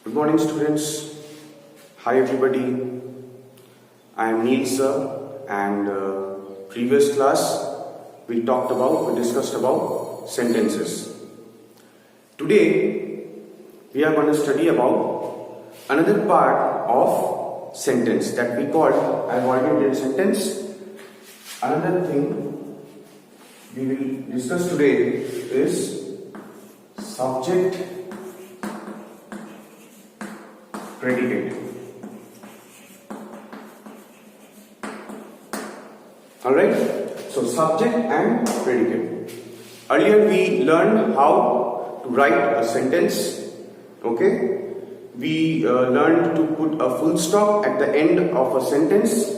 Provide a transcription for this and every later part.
Good morning, students. Hi, everybody. I am Neel, sir, and previous class we discussed about sentences. Today we are going to study about another part of sentence that we call, I have already did sentence. Another thing we will discuss today is subject predicate. Alright, so subject and predicate. Earlier we learned how to write a sentence. Okay, we learned to put a full stop at the end of a sentence.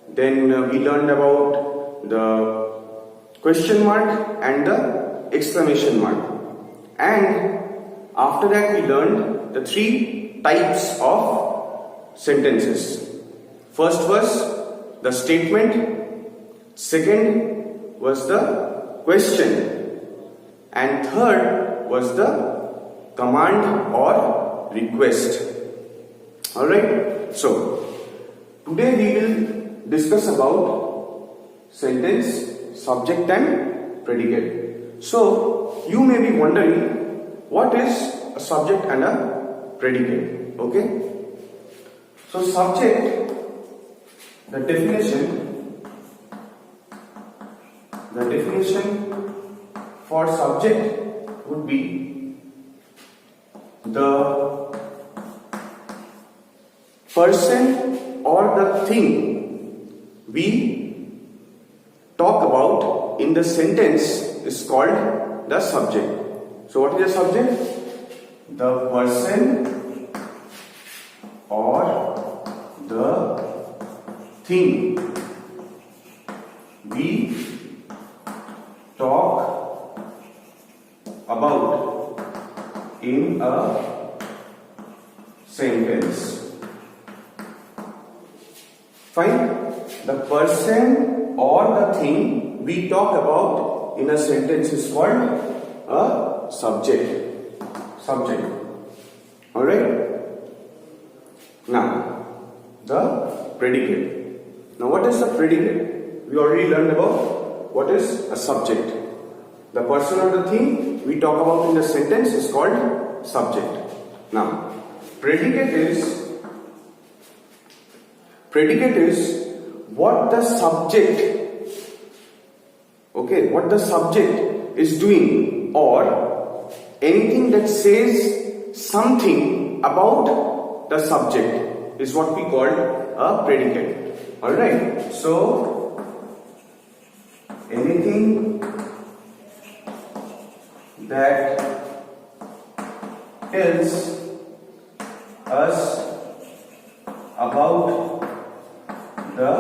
Then we learned about the question mark and the exclamation mark. And after that we learned the three types of sentences. First was the statement, second was the question, and third was the command or request. Alright, so today we will discuss about sentence, subject and predicate. So you may be wondering, what is a subject and a predicate? Okay, so subject, the definition for subject would be the person or the thing we talk about in the sentence is called the subject. So what is the subject? The person or the thing we talk about in a sentence. Fine. The person or the thing we talk about in a sentence is called a subject. Alright. Now, the predicate. Now, what is the predicate? We already learned about what is a subject. The person or the thing we talk about in the sentence is called subject. Now, predicate is what the subject, what the subject is doing, or anything that says something about the subject is what we call a predicate. Alright, so anything that tells us about the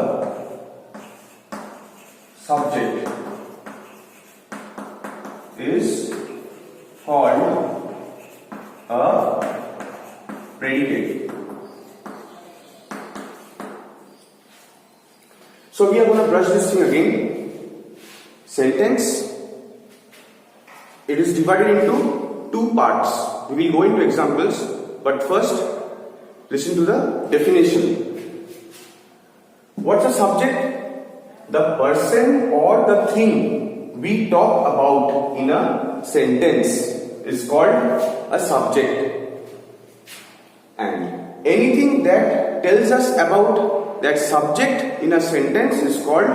subject is called a predicate. So we are going to brush this thing again. Sentence, it is divided into two parts. We will go into examples, but first listen to the definition. What's a subject? The person or the thing we talk about in a sentence is called a subject, and anything that tells us about that subject in a sentence is called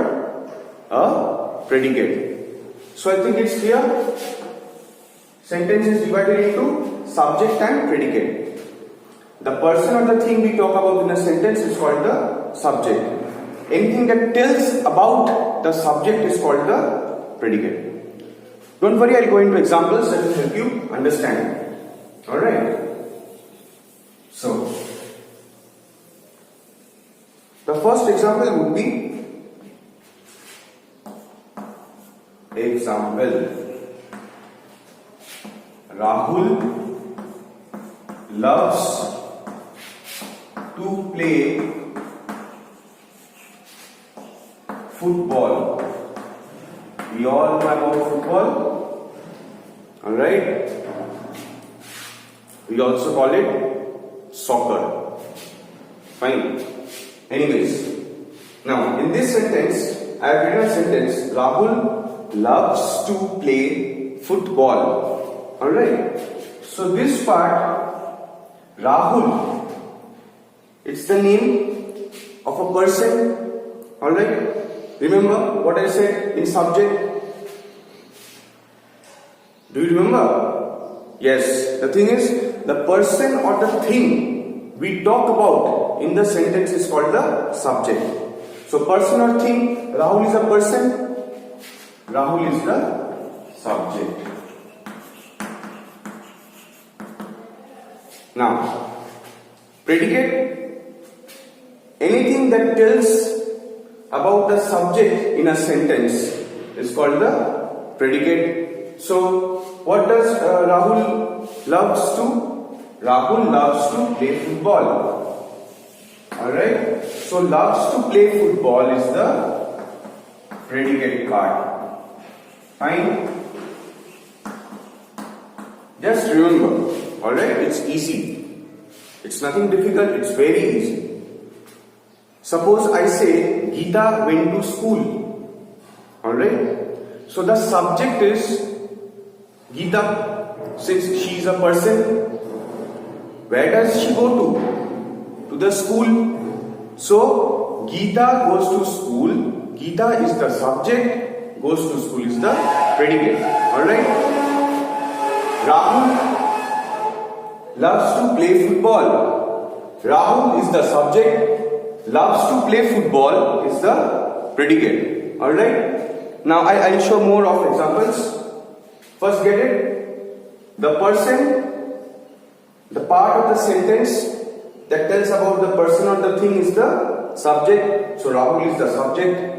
a predicate. So I think it's clear. Sentence is divided into subject and predicate. The person or the thing we talk about in a sentence is called the subject. Anything that tells about the subject is called the predicate. Don't worry, I'll go into examples that will help you understand. Alright. So, the first example would be Rahul loves to play football. We all know about football. Alright. We also call it soccer. Fine. Anyways, now in this sentence, I have written a sentence. Rahul loves to play football. Alright. So this part, Rahul, it's the name of a person. Alright. Remember what I said in subject? Do you remember? Yes. The thing is, the person or the thing we talk about in the sentence is called the subject. So person or thing, Rahul is a person, Rahul is the subject. Now, predicate, anything that tells about the subject in a sentence is called the predicate. So, what does Rahul loves to? Rahul loves to play football. Alright? So, loves to play football is the predicate part. Fine? Just remember, alright? It's easy. It's nothing difficult, it's very easy. Suppose I say, Geeta went to school. Alright? So the subject is Geeta, since she is a person. Where does she go to? To the school. So Geeta goes to school. Geeta is the subject. Goes to school is the predicate. Alright? Rahul loves to play football. Rahul is the subject. Loves to play football is the predicate. Alright? Now I'll show more of examples. First, get it? The person, the part of the sentence that tells about the person or the thing is the subject. So Rahul is the subject.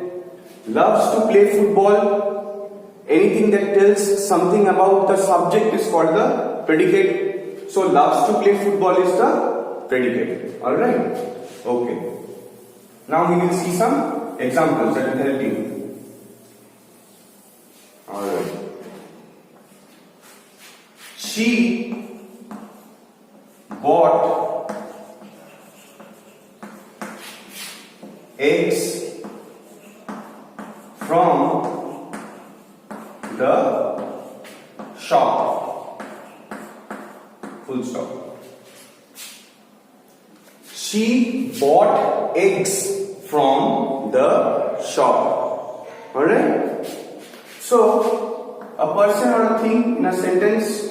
Loves to play football. Anything that tells something about the subject is called the predicate. So loves to play football is the predicate. Alright? Okay. Now we will see some examples that will help you. Alright. She bought eggs from the shop. Full stop. She bought eggs from the shop. Alright? So, a person or a thing in a sentence,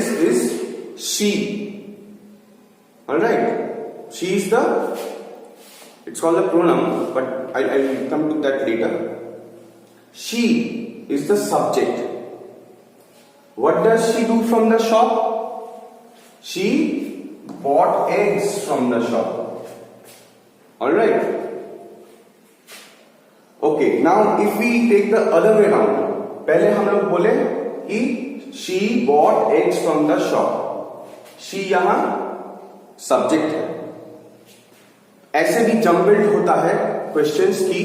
is she. Alright? She is the, it's called the pronoun, but I'll come to that later. She is the subject. What does she do from the shop? She bought eggs from the shop. Alright? Okay, now if we take the other way around, पहले हम लोग बोले कि she bought eggs from the shop. She यहाँ subject है. ऐसे भी jumbled होता है क्वेश्चंस की,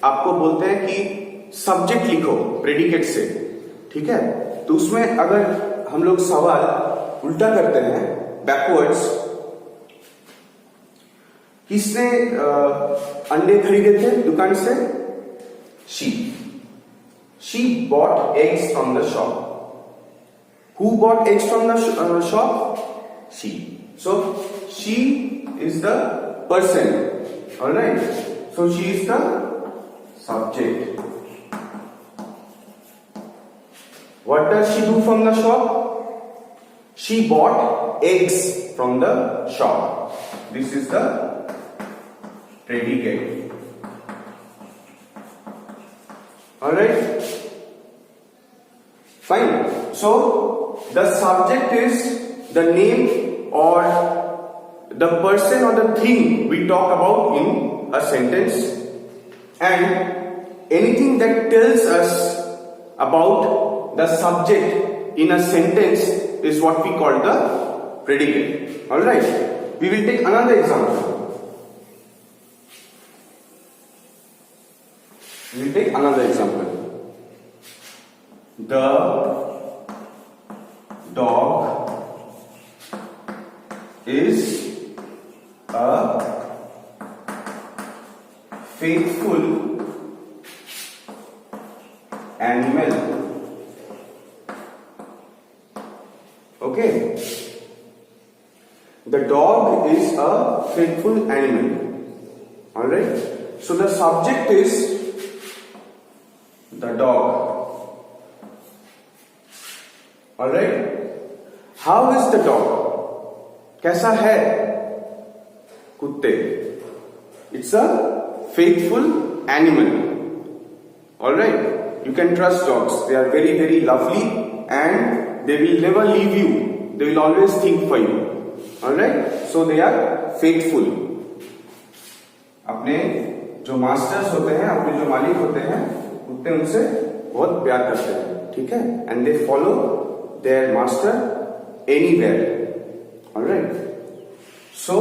आपको बोलते हैं कि सब्जेक्ट लिखो प्रेडिकेट से, ठीक है? तो उसमें अगर हम लोग सवाल उल्टा करते हैं, बैकवर्ड्स, किसने अंडे खरीदे थे दुकान से? She bought eggs from the shop. Who bought eggs from the shop? She. So she is the person. Alright. So she is the subject. What does she do from the shop? She bought eggs from the shop. This is the predicate. Alright? Fine. So, the subject is the name or the person or the thing we talk about in a sentence, and anything that tells us about the subject in a sentence is what we call the predicate. Alright? We will take another example. The dog is a faithful animal. Okay, the dog is a faithful animal. All right, so the subject is the dog. All right, how is the dog? कैसा है कुत्ते? It's a faithful animal. All right, you can trust dogs. They are very, very lovely and they will never leave you. They will always think for you. All right, so they are faithful. अपने जो masters होते हैं, अपने जो मालिक होते हैं, कुत्ते उनसे बहुत प्यार करते हैं. ठीक है, and they follow their master anywhere. All right, so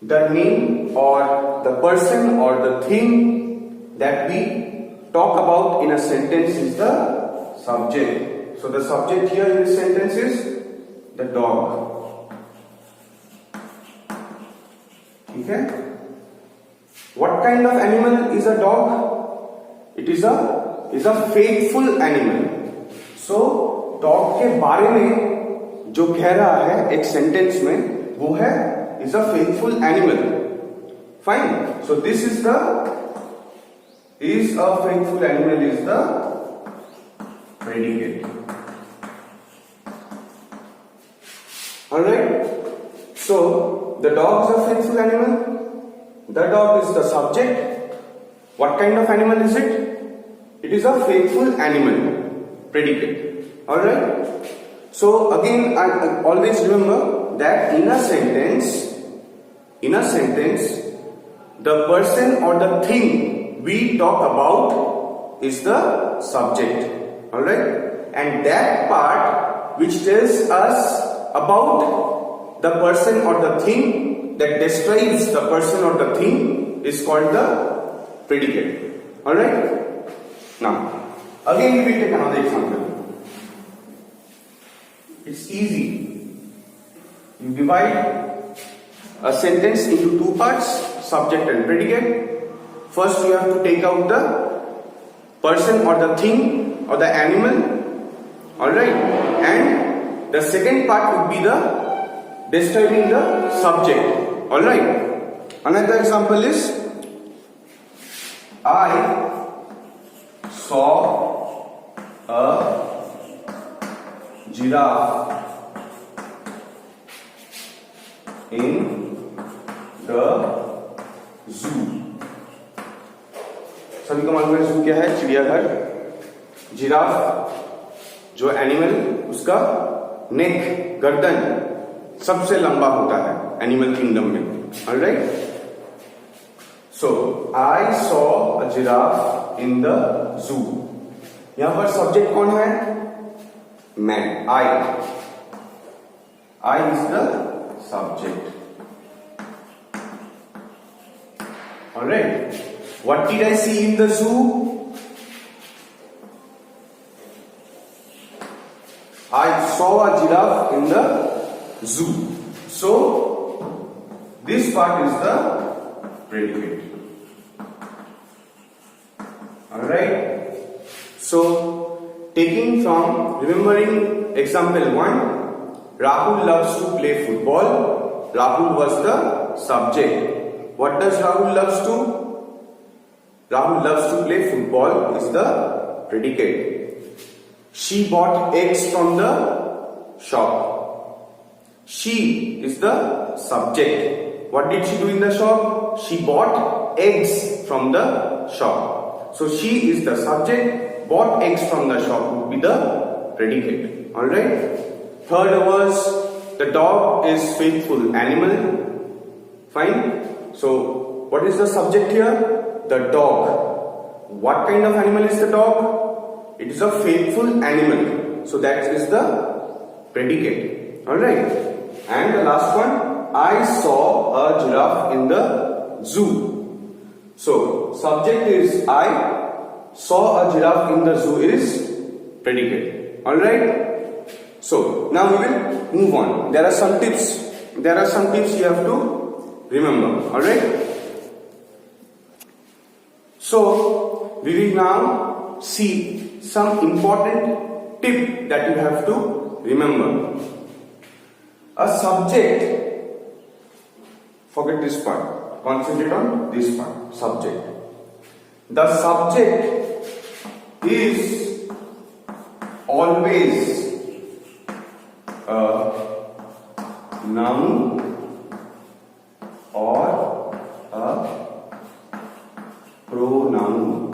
the name or the person or the thing that we talk about in a sentence is the subject. So the subject here in this sentence is the dog. Okay, what kind of animal is a dog? It is a faithful animal. So dog के बारे में जो कह रहा है एक sentence में वो है is a faithful animal. Fine. So this is a faithful animal is the predicate. All right. So the dog is a faithful animal. The dog is the subject. What kind of animal is it? It is a faithful animal. Predicate. All right. So again, I always remember that in a sentence, the person or the thing we talk about is the subject. All right, and that part which tells us about the person or the thing, that describes the person or the thing, is called the predicate. All right. Now, again we will take another example. It's easy. You divide a sentence into two parts, subject and predicate. First you have to take out the person or the thing or the animal. Alright. And the second part would be the describing the subject. Alright. Another example is, I saw a giraffe in the zoo. सभी को मालूम है जू क्या है? चिड़ियाघर. Giraffe जो animal, उसका नेक, गर्दन सबसे लंबा होता है एनिमल किंगडम में. Alright. So I saw a giraffe in the zoo. यहां पर सब्जेक्ट कौन है? मैं. I is the subject. Alright. What did I see in the zoo? I saw a giraffe in the zoo. So this part is the predicate. Alright. So taking from, remembering example 1, Rahul loves to play football. Rahul was the subject. What does Rahul loves to? Rahul loves to play football is the predicate. She bought eggs from the shop. She is the subject. What did she do in the shop? She bought eggs from the shop. So she is the subject. Bought eggs from the shop would be the predicate. Alright. Third was, the dog is faithful animal. Fine. So what is the subject here? The dog. What kind of animal is the dog? It is a faithful animal. So that is the predicate. Alright. And the last one, I saw a giraffe in the zoo. So subject is I, saw a giraffe in the zoo is predicate. Alright? So now we will move on. There are some tips. There are some tips you have to remember. Alright? So we will now see some important tip that you have to remember. A subject, forget this part, concentrate on this part, subject. The subject is always a noun or a pronoun.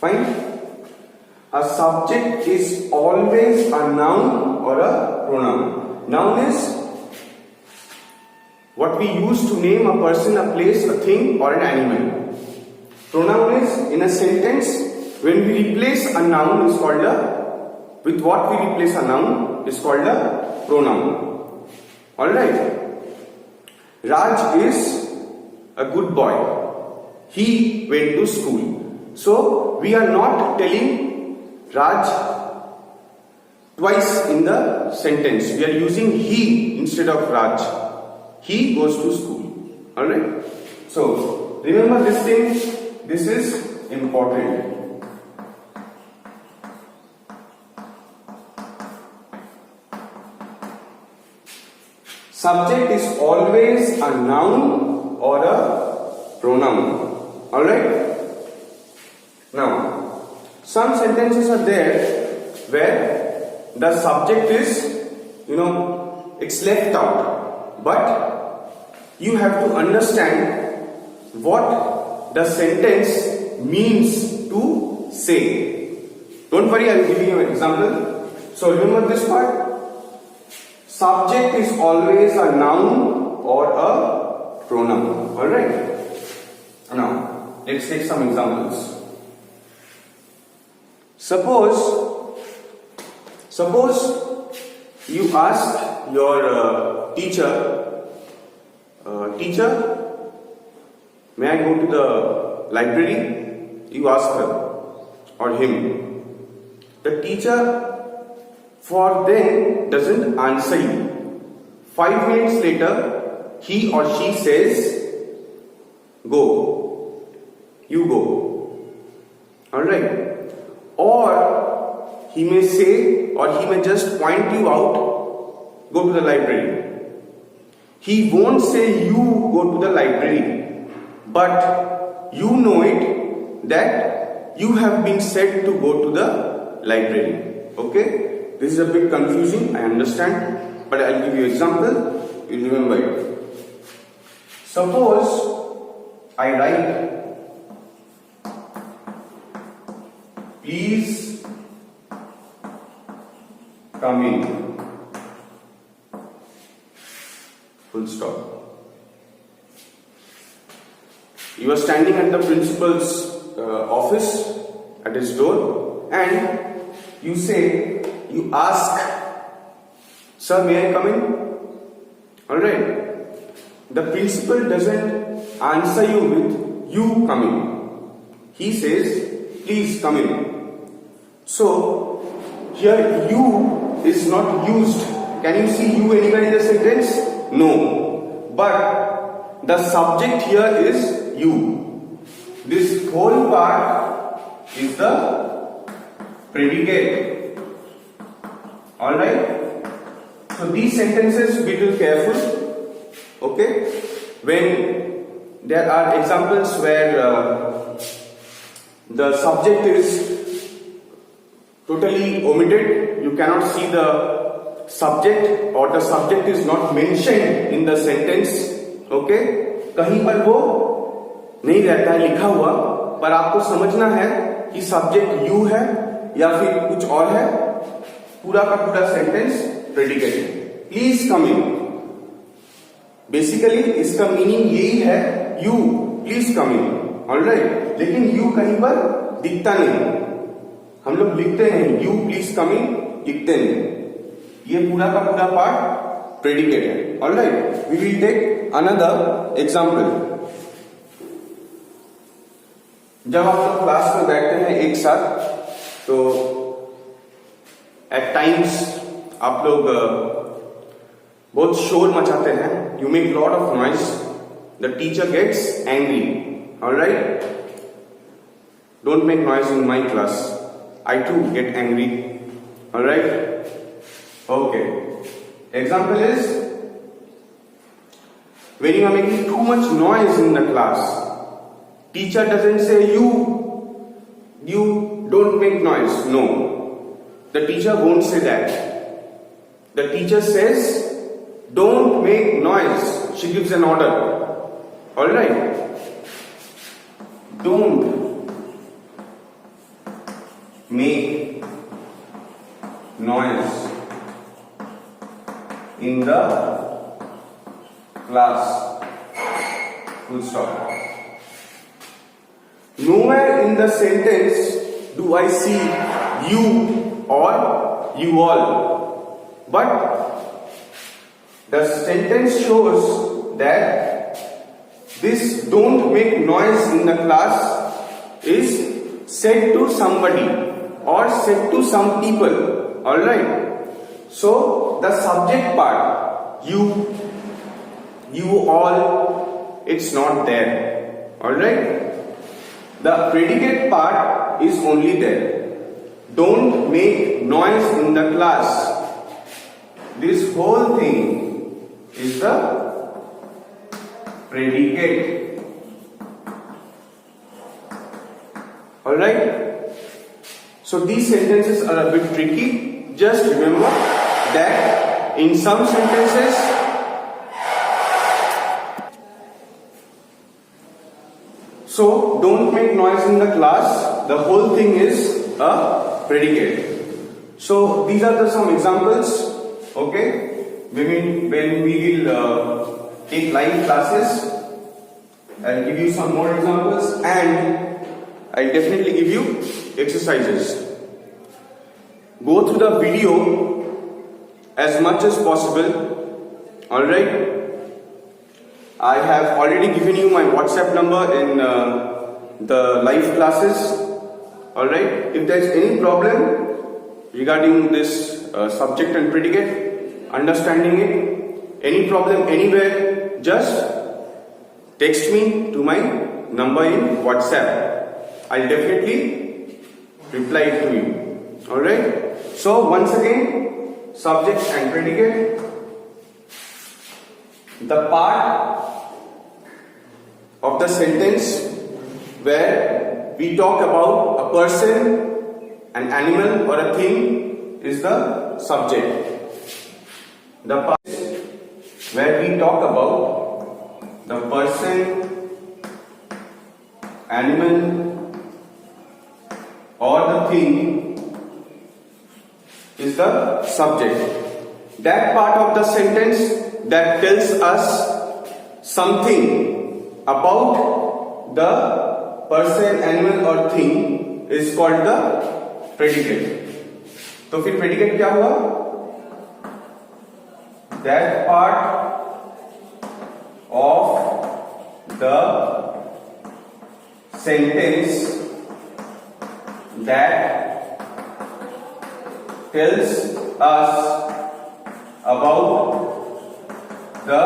Fine? A subject is always a noun or a pronoun. Noun is what we use to name a person, a place, a thing, or an animal. Pronoun is in a sentence when we replace a noun is called a, with what we replace a noun is called a pronoun. Alright? Raj is a good boy. He went to school. So we are not telling Raj twice in the sentence. We are using he instead of Raj. He goes to school. Alright? So remember this thing. This is important. Subject is always a noun or a pronoun. Alright? Now, some sentences are there where the subject is, it's left out. But you have to understand what the sentence means to say. Don't worry, I will give you an example. So remember this part. Subject is always a noun or a pronoun. Alright? Now, let's take some examples. Suppose you ask your teacher, may I go to the library? You ask her or him. The teacher for then doesn't answer you. 5 minutes later, he or she says, go. You go. Alright? Or he may say, or he may just point you out, go to the library. He won't say you go to the library, but you know it that you have been said to go to the library. Okay? This is a bit confusing, I understand, but I'll give you an example, you'll remember it. Suppose I write, please come in. Full stop. You are standing at the principal's office, at his door, and you ask, sir, may I come in? Alright. The principal doesn't answer you with you come in. He says, please come in. So, here you is not used. Can you see you anywhere in the sentence? No. But the subject here is you. This whole part is the predicate. Alright? So these sentences be little careful. Okay? When there are examples where the subject is totally omitted, you cannot see the subject or the subject is not mentioned in the sentence. Okay? कहीं पर वो नहीं रहता है लिखा हुआ, पर आपको समझना है कि सब्जेक्ट यू है या फिर कुछ और है. पूरा का पूरा सेंटेंस प्रेडिकेट है. Please come in. बेसिकली इसका मीनिंग यही है, you please come in. Alright. लेकिन यू कहीं पर दिखता नहीं. हम लोग लिखते हैं यू प्लीज कम इन, लिखते नहीं. ये पूरा का पूरा पार्ट प्रेडिकेट है. Alright. We will take another example. जब आप लोग क्लास में बैठते हैं एक साथ तो एट टाइम्स आप लोग बहुत शोर मचाते हैं, you make lot of noise, the teacher gets angry. Alright, don't make noise in my class, I too get angry. Alright, okay. Example is when you are making too much noise in the class, teacher doesn't say you don't make noise. No, the teacher won't say that. The teacher says don't make noise. She gives an order. All right, don't make noise in the class. Full stop. Nowhere in the sentence do I see you or you all, but the sentence shows that this don't make noise in the class is said to somebody or said to some people. All right. So the subject part, you all, it's not there. Alright, the predicate part is only there. Don't make noise in the class. This whole thing is the predicate. Alright, so these sentences are a bit tricky. Just remember that in some sentences so don't make noise in the class, the whole thing is a predicate. So these are some examples. Okay, when we will take live classes, I'll give you some more examples and I'll definitely give you exercises. Go through the video as much as possible. Alright, I have already given you my WhatsApp number in the live classes. Alright, if there is any problem regarding this subject and predicate, understanding it, any problem anywhere, just text me to my number in WhatsApp. I'll definitely reply to you. Alright, so once again, subject and predicate. The part of the sentence where we talk about a person, an animal or a thing is the subject. The part where we talk about the person, animal or the thing is the subject. That part of the sentence that tells us something about the person, animal or thing is called the predicate. तो फिर predicate क्या हुआ? That part of the sentence that tells us about the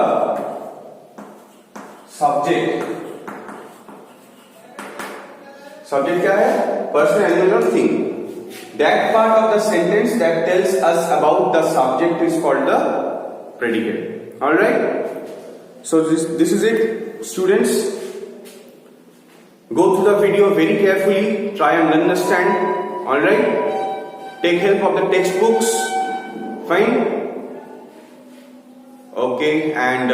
subject. Subject क्या है? Person, animal or thing. That part of the sentence that tells us about the subject is called the predicate. Alright? So this is it, students. Go through the video very carefully, try and understand. Alright? Take help of the textbooks. Fine? Okay, and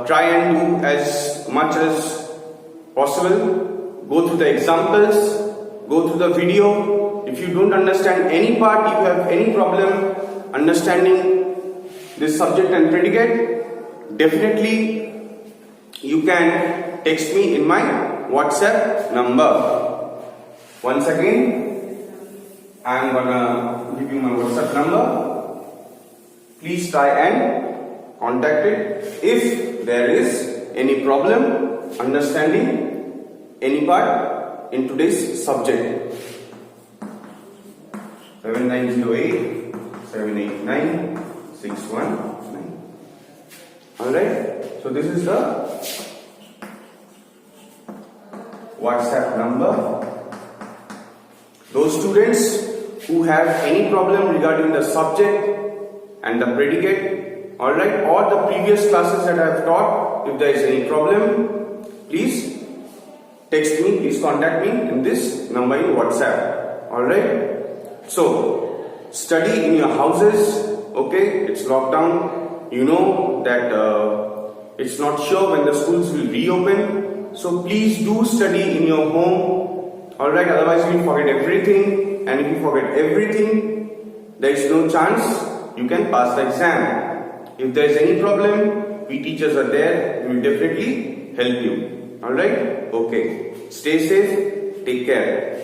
try and do as much as possible. Go through the examples, go through the video. If you don't understand any part, if you have any problem understanding this subject and predicate, definitely you can text me in my WhatsApp number. Once again, I am gonna give you my WhatsApp number. Please try and contact it if there is any problem understanding any part in today's subject. 7908 789 619. Alright, so this is the WhatsApp number. Those students who have any problem regarding the subject and the predicate, alright, or the previous classes that I have taught, if there is any problem, please text me, please contact me in this number in WhatsApp. Alright, so study in your houses. Okay, it's lockdown, you know that it's not sure when the schools will reopen, so please do study in your home. Alright, otherwise you will forget everything, and if you forget everything, there is no chance you can pass the exam. If there is any problem, we teachers are there, we will definitely help you. Alright, okay, stay safe, take care.